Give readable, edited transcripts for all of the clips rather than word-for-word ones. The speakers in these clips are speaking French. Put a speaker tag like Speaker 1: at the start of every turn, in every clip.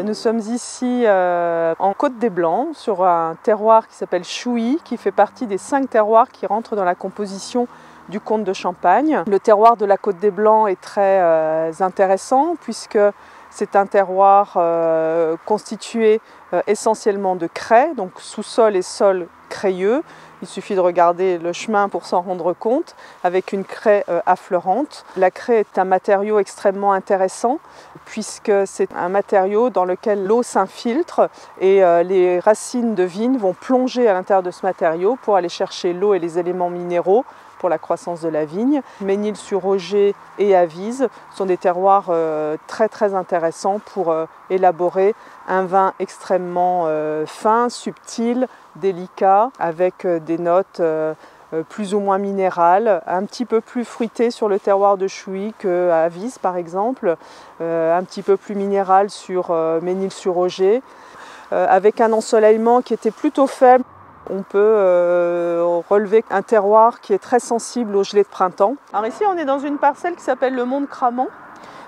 Speaker 1: Nous sommes ici en Côte des Blancs, sur un terroir qui s'appelle Chouilly, qui fait partie des 5 terroirs qui rentrent dans la composition du comte de Champagne. Le terroir de la Côte des Blancs est très intéressant puisque c'est un terroir constitué essentiellement de craie, donc sous-sol et sol crayeux. Il suffit de regarder le chemin pour s'en rendre compte, avec une craie affleurante. La craie est un matériau extrêmement intéressant puisque c'est un matériau dans lequel l'eau s'infiltre et les racines de vigne vont plonger à l'intérieur de ce matériau pour aller chercher l'eau et les éléments minéraux pour la croissance de la vigne. Mesnil-sur-Oger et Avise sont des terroirs très intéressants pour élaborer un vin extrêmement fin, subtil, délicat, avec des notes plus ou moins minérales, un petit peu plus fruitées sur le terroir de Chouilly qu'à Avise par exemple, un petit peu plus minéral sur Mesnil-sur-Oger, avec un ensoleillement qui était plutôt faible. On peut relever un terroir qui est très sensible aux gelées de printemps. Alors ici, on est dans une parcelle qui s'appelle le Mont de Cramant.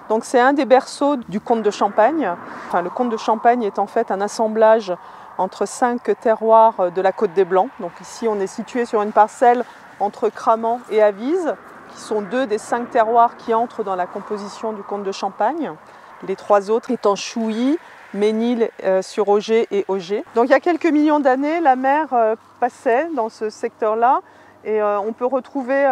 Speaker 1: Donc c'est un des berceaux du comte de Champagne. Enfin, le comte de Champagne est en fait un assemblage entre 5 terroirs de la Côte des Blancs. Donc ici, on est situé sur une parcelle entre Cramant et Avise, qui sont 2 des 5 terroirs qui entrent dans la composition du comte de Champagne. Les 3 autres étant Chouilly, Mesnil-sur-Oger et Oger. Donc il y a quelques millions d'années, la mer passait dans ce secteur-là et on peut retrouver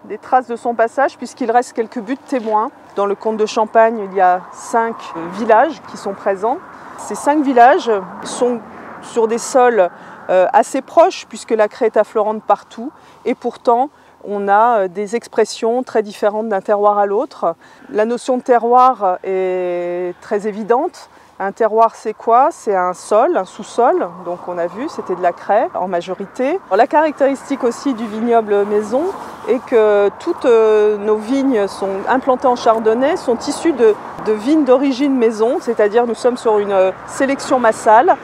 Speaker 1: des traces de son passage puisqu'il reste quelques buttes témoins. Dans le comte de Champagne, il y a 5 villages qui sont présents. Ces 5 villages sont sur des sols assez proches puisque la craie est affleurante partout et pourtant on a des expressions très différentes d'un terroir à l'autre. La notion de terroir est très évidente. Un terroir, c'est quoi? C'est un sol, un sous-sol, donc on a vu, c'était de la craie en majorité. La caractéristique aussi du vignoble maison est que toutes nos vignes sont implantées en chardonnay, sont issues de vignes d'origine maison, c'est-à-dire nous sommes sur une sélection massale.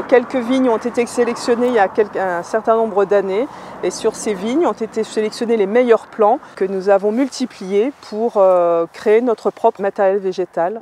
Speaker 1: Quelques vignes ont été sélectionnées il y a un certain nombre d'années et sur ces vignes ont été sélectionnés les meilleurs plants que nous avons multipliés pour créer notre propre matériel végétal.